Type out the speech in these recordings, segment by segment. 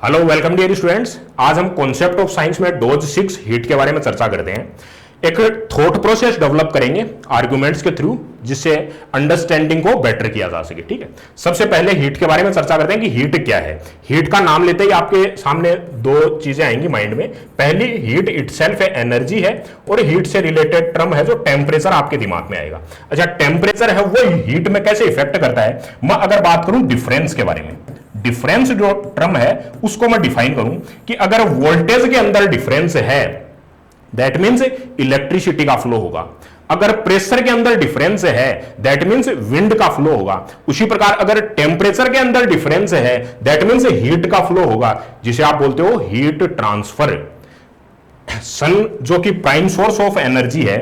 Hello welcome dear students. आज हम concept of science में डोज 6 हीट के बारे में चर्चा करते हैं। एक थॉट प्रोसेस डेवलप करेंगे आर्गुमेंट्स के थ्रू, जिससे अंडरस्टैंडिंग को बेटर किया जा सके। ठीक है, सबसे पहले हीट के बारे में चर्चा करते हैं कि हीट क्या है। हीट का नाम लेते ही आपके सामने दो चीजें आएंगी माइंड में। पहली, हीट इटसेल्फ एनर्जी है, और हीट से रिलेटेड टर्म है जो टेम्परेचर आपके दिमाग में आएगा। अच्छा, टेम्परेचर है वो हीट में कैसे इफेक्ट करता है। मैं अगर बात करूं डिफरेंस के बारे में, डिफरेंस जो टर्म है उसको मैं डिफाइन करूं कि अगर वोल्टेज के अंदर डिफरेंस है दैट मींस इलेक्ट्रिसिटी का फ्लो होगा। अगर प्रेशर के अंदर डिफरेंस है दैट मींस विंड का फ्लो होगा। उसी प्रकार अगर टेम्परेचर के अंदर डिफरेंस है दैट मींस हीट का फ्लो होगा, जिसे आप बोलते हो हीट ट्रांसफर। सन जो कि प्राइम सोर्स ऑफ एनर्जी है,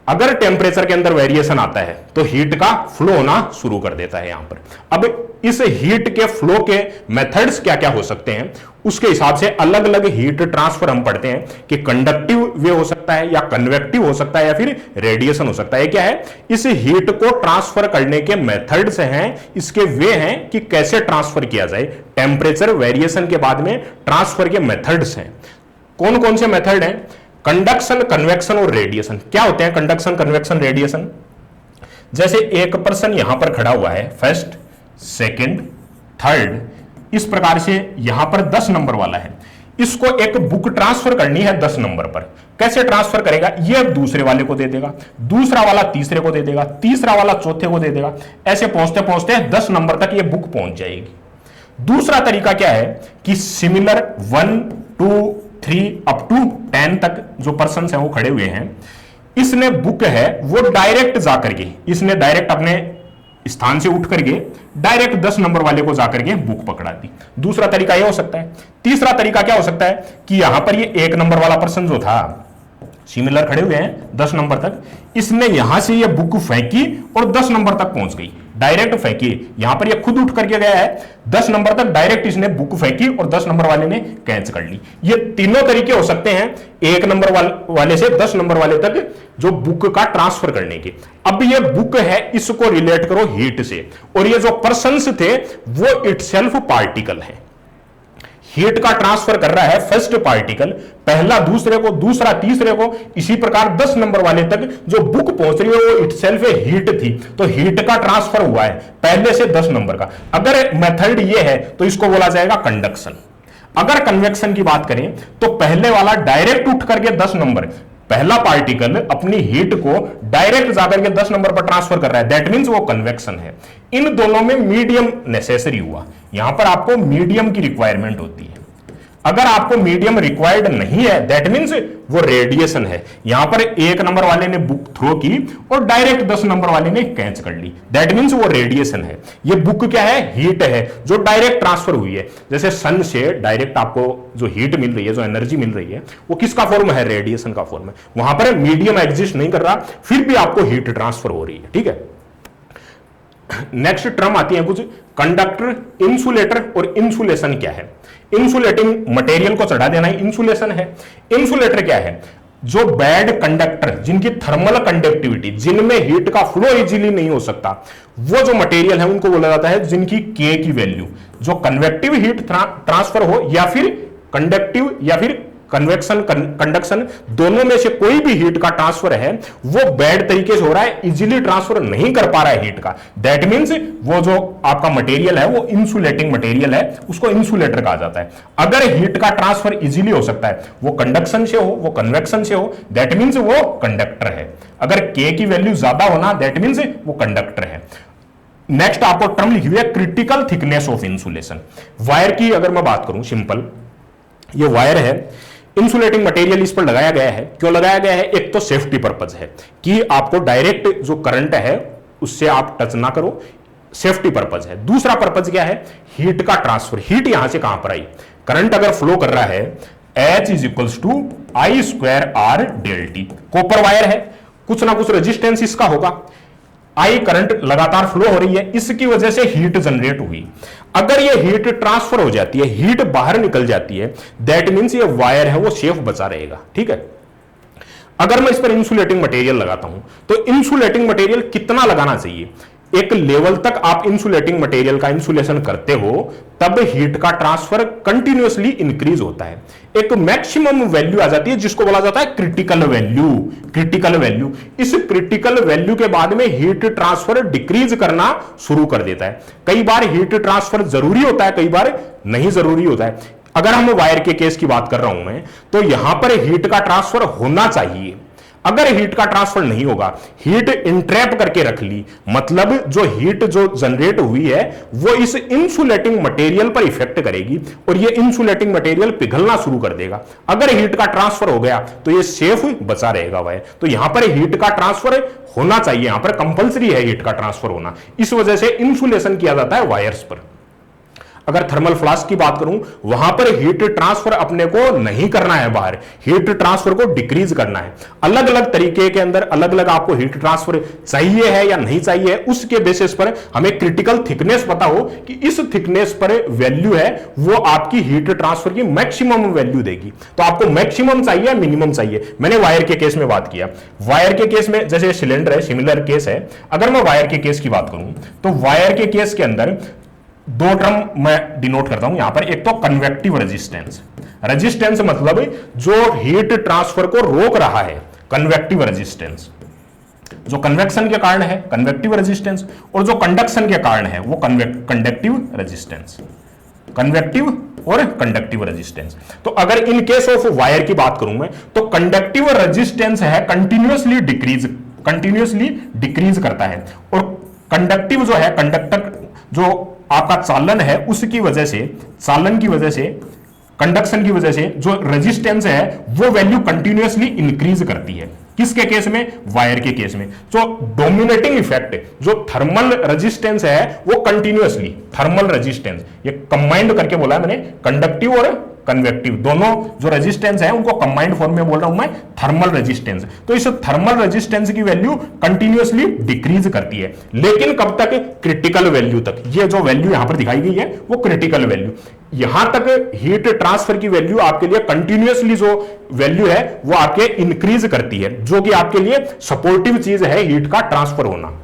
अगर टेम्परेचर के अंदर वेरिएशन आता है तो हीट का फ्लो होना शुरू कर देता है यहां पर। अब इस हीट के फ्लो के मेथड्स क्या क्या हो सकते हैं, उसके हिसाब से अलग अलग हीट ट्रांसफर हम पढ़ते हैं कि कंडक्टिव वे हो सकता है या कन्वेक्टिव हो सकता है या फिर रेडिएशन हो सकता है। क्या है, इस हीट को ट्रांसफर करने के मेथड्स हैं, इसके वे हैं कि कैसे ट्रांसफर किया जाए। टेम्परेचर वेरिएशन के बाद में ट्रांसफर के मेथड्स हैं। कौन कौन से मेथड हैं? कंडक्शन, कन्वेक्शन और रेडिएशन। क्या होते हैं कंडक्शन, कन्वेक्शन, रेडिएशन? जैसे एक पर्सन यहां पर खड़ा हुआ है, फर्स्ट, सेकंड, थर्ड, इस प्रकार से यहां पर 10 नंबर वाला है। इसको एक बुक ट्रांसफर करनी है 10 नंबर पर। कैसे ट्रांसफर करेगा? ये दूसरे वाले को दे देगा, दूसरा वाला तीसरे को दे देगा, तीसरा वाला चौथे को दे देगा। ऐसे पहुंचते पहुंचते 10 नंबर तक ये बुक पहुंच जाएगी। दूसरा तरीका क्या है कि सिमिलर 1, 2, 3 अप टू 10 तक जो पर्सन हैं वो खड़े हुए हैं, इसने बुक है वो डायरेक्ट जाकर के, इसने डायरेक्ट अपने स्थान से उठ करके डायरेक्ट 10 नंबर वाले को जाकर के बुक पकड़ा दी। दूसरा तरीका यह हो सकता है। तीसरा तरीका क्या हो सकता है कि यहां पर ये 1 नंबर वाला पर्सन जो था, सिमिलर खड़े हुए हैं 10 नंबर तक, इसने यहां से ये बुक फेंकी और 10 नंबर तक पहुंच गई। डायरेक्ट फेंकी, यहां पर ये खुद उठ करके गया है 10 नंबर तक, डायरेक्ट इसने बुक फेंकी और 10 नंबर वाले ने कैच कर ली। ये तीनों तरीके हो सकते हैं 1 नंबर वाले से 10 नंबर वाले तक जो बुक का ट्रांसफर करने की। अब ये बुक है, इसको रिलेट करो हीट से, और ये जो पर्सन्स थे वो इटसेल्फ पार्टिकल है। हीट का ट्रांसफर कर रहा है फर्स्ट पार्टिकल, पहला दूसरे को, दूसरा तीसरे को, इसी प्रकार 10 नंबर वाले तक जो बुक पहुंच रही है वो इटसेल्फ हीट थी, तो हीट का ट्रांसफर हुआ है पहले से 10 नंबर का। अगर मेथड ये है तो इसको बोला जाएगा कंडक्शन। अगर कन्वेक्शन की बात करें तो पहले वाला डायरेक्ट उठ करके 10 नंबर, पहला पार्टिकल अपनी हीट को डायरेक्ट जाकर के 10 नंबर पर ट्रांसफर कर रहा है, दैट मींस वो कन्वेक्शन है। इन दोनों में मीडियम नेसेसरी हुआ। यहां पर आपको मीडियम की रिक्वायरमेंट होती है। अगर आपको मीडियम रिक्वायर्ड नहीं है दैट मींस वो रेडिएशन है। यहां पर 1 नंबर वाले ने बुक थ्रो की और डायरेक्ट 10 नंबर वाले ने कैच कर ली, दैट मींस वो रेडिएशन है। ये बुक क्या है? हीट है जो डायरेक्ट ट्रांसफर हुई है। जैसे सन से डायरेक्ट आपको जो हीट मिल रही है, जो एनर्जी मिल रही है, वो किसका फॉर्म है? रेडिएशन का फॉर्म है। वहां पर मीडियम एग्जिस्ट नहीं कर रहा, फिर भी आपको हीट ट्रांसफर हो रही है। ठीक है, नेक्स्ट टर्म आती है कुछ कंडक्टर, इंसुलेटर और इंसुलेशन क्या है? इंसुलेटिंग मटेरियल को चढ़ा देना ही इंसुलेशन है। इंसुलेटर क्या है? जो बैड कंडक्टर, जिनकी थर्मल कंडक्टिविटी, जिनमें हीट का फ्लो इजीली नहीं हो सकता, वो जो मटेरियल है उनको बोला जाता है जिनकी के की वैल्यू, जो कन्वेक्टिव हीट ट्रांसफर हो या फिर कंडक्टिव या फिर कन्वेक्शन, कंडक्शन, दोनों में से कोई भी हीट का ट्रांसफर है वो बैड तरीके से हो रहा है, इजीली ट्रांसफर नहीं कर पा रहा है हीट का, दैट मींस वो जो आपका मटेरियल है वो इंसुलेटिंग मटेरियल है, उसको इंसुलेटर कहा जाता है। अगर हीट का ट्रांसफर इजीली हो सकता है, वो कंडक्शन से हो, वो कन्वेक्शन से हो, दैट मींस वो कंडक्टर है। अगर के की वैल्यू ज्यादा होना दैट मींस वो कंडक्टर है। नेक्स्ट आपको टर्म लिखी हुई है critical thickness of insulation. Wire की अगर मैं बात करूं, सिंपल ये वायर है, इंसुलेटिंग मटेरियल इस पर लगाया गया है। क्यों लगाया गया है? एक तो सेफ्टी पर्पज है कि आपको डायरेक्ट जो करंट है उससे आप टच ना करो, सेफ्टी पर्पज है। दूसरा पर्पज क्या है? हीट का ट्रांसफर। हीट यहां से कहां पर आई? करंट अगर फ्लो कर रहा है H = I² R∆T, copper wire है, कुछ ना कुछ रेजिस्टेंस इसका होगा, आई करंट लगातार फ्लो हो रही है, इसकी वजह से हीट जनरेट हुई। अगर ये हीट ट्रांसफर हो जाती है, हीट बाहर निकल जाती है, दैट मींस ये वायर है वो सेफ बचा रहेगा। ठीक है, अगर मैं इस पर इंसुलेटिंग मटेरियल लगाता हूं तो इंसुलेटिंग मटेरियल कितना लगाना चाहिए? एक लेवल तक आप इंसुलेटिंग मटेरियल का इंसुलेशन करते हो तब हीट का ट्रांसफर कंटिन्यूअसली इंक्रीज होता है। एक मैक्सिमम वैल्यू आ जाती है जिसको बोला जाता है क्रिटिकल वैल्यू। क्रिटिकल वैल्यू, इस क्रिटिकल वैल्यू के बाद में हीट ट्रांसफर डिक्रीज करना शुरू कर देता है। कई बार हीट ट्रांसफर जरूरी होता है, कई बार नहीं जरूरी होता है। अगर हम वायर के केस की बात कर रहा हूं मैं, तो यहां पर हीट का ट्रांसफर होना चाहिए। अगर हीट का ट्रांसफर नहीं होगा, हीट इंट्रैप करके रख ली, मतलब जो हीट जो जनरेट हुई है वो इस इंसुलेटिंग मटेरियल पर इफेक्ट करेगी और ये इंसुलेटिंग मटेरियल पिघलना शुरू कर देगा। अगर हीट का ट्रांसफर हो गया तो ये सेफ बचा रहेगा वायर। तो यहां पर हीट का ट्रांसफर होना चाहिए, यहां पर कंपलसरी है हीट का ट्रांसफर होना। इस वजह से इंसुलेशन किया जाता है वायर्स पर। अगर थर्मल फ्लास्क की बात करूं, वहां पर हीट ट्रांसफर अपने को नहीं करना है, बाहर हीट ट्रांसफर को डिक्रीज करना है। अलग अलग तरीके के अंदर अलग अलग आपको हीट ट्रांसफर चाहिए है या नहीं चाहिए, उसके बेसिस पर हमें क्रिटिकल थिकनेस पता हो कि इस थिकनेस पर वैल्यू है वो आपकी हीट ट्रांसफर की मैक्सिमम वैल्यू देगी। तो आपको मैक्सिमम चाहिए या मिनिमम चाहिए। मैंने वायर के केस में बात किया, वायर के केस में जैसे सिलेंडर है, सिमिलर केस है। अगर मैं वायर के केस की बात करूं तो वायर के केस के अंदर दो टर्म मैं डिनोट करता हूं यहां पर। एक तो कन्वेक्टिव रेजिस्टेंस, रेजिस्टेंस मतलब जो हीट ट्रांसफर को रोक रहा है, कन्वेक्टिव रेजिस्टेंस। जो कन्वेक्शन के कारण है कन्वेक्टिव रेजिस्टेंस, और जो कंडक्शन के कारण है वो कंडक्टिव रेजिस्टेंस। कन्वेक्टिव और कंडक्टिव रेजिस्टेंस। तो अगर इन केस ऑफ वायर की बात करूं मैं, तो कंडक्टिव रेजिस्टेंस है कंटिन्यूअसली डिक्रीज करता है, और कंडक्टिव जो है, कंडक्टर जो आपका चालन है, उसकी वजह से, चालन की वजह से, कंडक्शन की वजह से जो रेजिस्टेंस है वो वैल्यू कंटिन्यूअसली इंक्रीज करती है। किसके केस में? वायर के केस में। जो डोमिनेटिंग इफेक्ट, जो थर्मल रेजिस्टेंस है वो कंटिन्यूअसली, थर्मल रेजिस्टेंस, ये कंबाइंड करके बोला है मैंने, कंडक्टिव और कन्वेक्टिव दोनों जो रेजिस्टेंस है उनको कंबाइंड फॉर्म में बोल रहा हूं मैं, थर्मल रेजिस्टेंस। तो इस थर्मल रेजिस्टेंस की वैल्यू कंटिन्यूअसली डिक्रीज करती है, लेकिन कब तक? क्रिटिकल वैल्यू तक। ये जो वैल्यू यहां पर दिखाई गई है वो क्रिटिकल वैल्यू। यहां तक हीट ट्रांसफर की वैल्यू आपके लिए कंटिन्यूअसली जो वैल्यू है वो आपके इंक्रीज करती है, जो कि आपके लिए सपोर्टिव चीज है हीट का ट्रांसफर होना।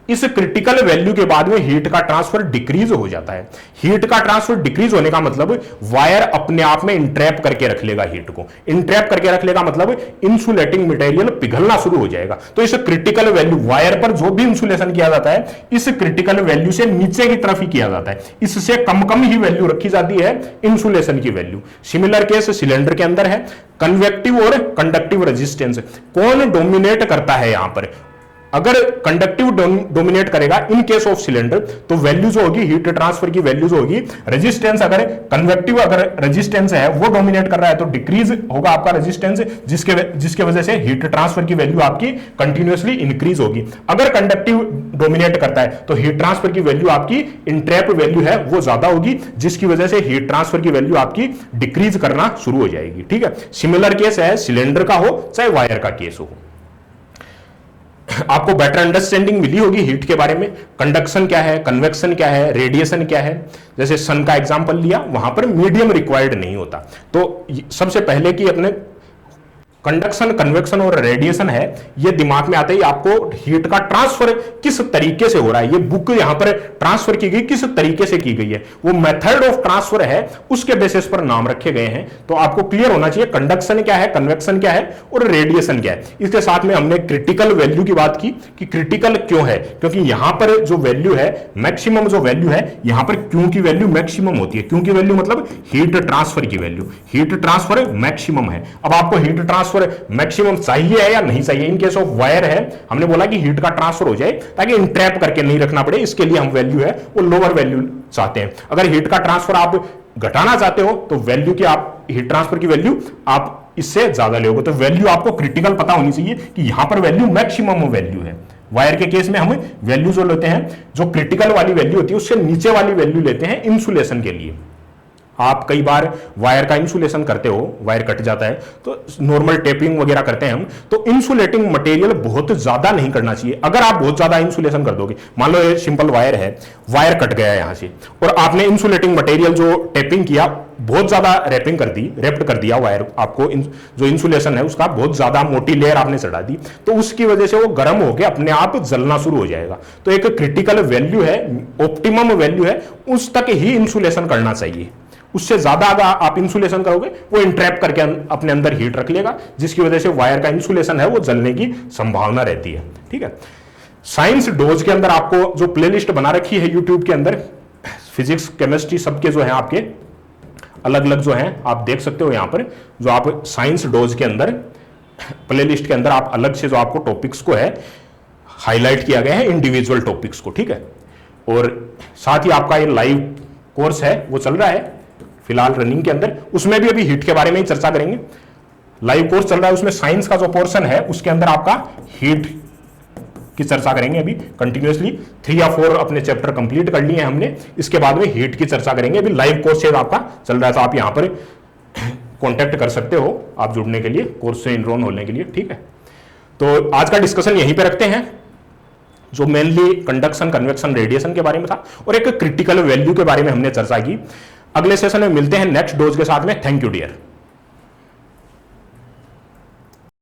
इस क्रिटिकल वैल्यू के बाद में हीट का ट्रांसफर डिक्रीज हो जाता है। हीट का ट्रांसफर डिक्रीज होने का मतलब वायर अपने आप में इंट्रैप करके रख लेगा, हीट को इंट्रैप करके रख लेगा, मतलब इंसुलेटिंग मटेरियल पिघलना शुरू हो जाएगा। तो इस क्रिटिकल वैल्यू, वायर पर जो भी इंसुलेशन किया जाता है इस क्रिटिकल वैल्यू से नीचे की तरफ ही किया जाता है, इससे कम कम ही वैल्यू रखी जाती है इंसुलेशन की वैल्यू। सिमिलर केस सिलेंडर के अंदर है। कन्वेक्टिव और कंडक्टिव रेजिस्टेंस कौन डोमिनेट करता है यहां पर? अगर कंडक्टिव डोमिनेट करेगा इन केस ऑफ सिलेंडर, तो वैल्यू जो होगी हीट ट्रांसफर की वैल्यू जो होगी, रेजिस्टेंस अगर कन्वेक्टिव अगर रेजिस्टेंस है वो डोमिनेट कर रहा है तो डिक्रीज होगा आपका रेजिस्टेंस, जिसके वजह से हीट ट्रांसफर की वैल्यू आपकी कंटिन्यूअसली इंक्रीज होगी। अगर कंडक्टिव डोमिनेट करता है तो हीट ट्रांसफर की वैल्यू आपकी इंट्रैप वैल्यू है वो ज्यादा होगी, जिसकी वजह से हीट ट्रांसफर की वैल्यू आपकी डिक्रीज करना शुरू हो जाएगी। ठीक है, सिमिलर केस है सिलेंडर का हो चाहे वायर का केस हो। आपको बेटर अंडरस्टैंडिंग मिली होगी हीट के बारे में, कंडक्शन क्या है, कन्वेक्शन क्या है, रेडिएशन क्या है। जैसे सन का एग्जांपल लिया, वहां पर मीडियम रिक्वायर्ड नहीं होता। तो सबसे पहले कि अपने कंडक्शन, कन्वेक्शन और रेडिएशन है, ये दिमाग में आते ही आपको हीट का ट्रांसफर किस तरीके से हो रहा है, ये बुक यहां पर ट्रांसफर की गई किस तरीके से की गई है, वो मेथड ऑफ ट्रांसफर है, उसके बेसिस पर नाम रखे गए हैं। तो आपको क्लियर होना चाहिए कंडक्शन क्या है, कन्वेक्शन क्या है और रेडिएशन क्या है। इसके साथ में हमने क्रिटिकल वैल्यू की बात की कि क्रिटिकल क्यों है, क्योंकि यहां पर जो वैल्यू है, मैक्सिमम जो वैल्यू है, यहां पर क्यों की वैल्यू मैक्सिमम होती है। क्यों की वैल्यू मतलब हीट ट्रांसफर की वैल्यू, हीट ट्रांसफर मैक्सिमम है। अब आपको हीट ट्रांसफर मैक्सिमम चाहिए है या नहीं चाहिए। इन केस ऑफ वायर है, हमने बोला कि हीट का ट्रांसफर हो जाए ताकि इंट्रैप करके नहीं रखना पड़े, इसके लिए हम वैल्यू है वो लोअर वैल्यू चाहते हैं। अगर हीट का ट्रांसफर आप घटाना चाहते हो तो वैल्यू की, आप हीट ट्रांसफर की वैल्यू आप इससे ज्यादा लोगे। तो वैल्यू आपको क्रिटिकल पता होनी चाहिए कि यहां पर वैल्यू मैक्सिमम वैल्यू है। वायर के केस में हम वैल्यू जो लेते हैं, जो क्रिटिकल वाली वैल्यू होती है उससे नीचे वाली वैल्यू लेते हैं इंसुलेशन के लिए। आप कई बार वायर का इंसुलेशन करते हो, वायर कट जाता है तो नॉर्मल टेपिंग वगैरह करते हैं हम, तो इंसुलेटिंग मटेरियल बहुत ज्यादा नहीं करना चाहिए। अगर आप बहुत ज्यादा इंसुलेशन कर दोगे, मान लो ये सिंपल वायर है, वायर कट गया है यहां से, और आपने इंसुलेटिंग मटेरियल जो टेपिंग किया बहुत ज्यादा रैपिंग कर दी, रेप्ड कर दिया वायर, आपको जो इंसुलेशन है उसका बहुत ज्यादा मोटी लेयर आपने चढ़ा दी, तो उसकी वजह से वो गर्म होकर अपने आप जलना शुरू हो जाएगा। तो एक क्रिटिकल वैल्यू है, ऑप्टिमम वैल्यू है, उस तक ही इंसुलेशन करना चाहिए। उससे ज्यादा अगर आप इंसुलेशन करोगे वो इंट्रैप करके अपने अंदर हीट रख लेगा, जिसकी वजह से वायर का इंसुलेशन है वो जलने की संभावना रहती है। ठीक है, साइंस डोज के अंदर आपको जो प्लेलिस्ट बना रखी है यूट्यूब के अंदर, फिजिक्स केमिस्ट्री सबके जो है आपके अलग अलग जो हैं आप देख सकते हो यहां पर, जो आप साइंस डोज के अंदर प्लेलिस्ट के अंदर आप अलग से जो आपको टॉपिक्स को है हाईलाइट किया गया है, इंडिविजुअल टॉपिक्स को। ठीक है, और साथ ही आपका ये लाइव कोर्स है वो चल रहा है फिलहाल रनिंग के अंदर, उसमें भी अभी हीट के बारे में ही चर्चा करेंगे। लाइव कोर्स चल रहा है, उसमें साइंस का जो पोर्शन है उसके अंदर आपका हीट की चर्चा करेंगे अभी कंटिन्यूअसली। 3 या 4 अपने चैप्टर कंप्लीट कर लिए हैं हमने, इसके बाद में हीट की चर्चा करेंगे। अभी लाइव कोर्स आपका चल रहा है, तो आप यहां पर कांटेक्ट कर सकते हो आप जुड़ने के लिए, कोर्स से इनरोल होने के लिए। ठीक है, तो आज का डिस्कशन यहीं पे रखते हैं, जो मेनली कंडक्शन, कन्वेक्शन, रेडिएशन के बारे में था, और एक क्रिटिकल वैल्यू के बारे में हमने चर्चा की। अगले सेशन में मिलते हैं नेक्स्ट डोज के साथ में। Thank you dear.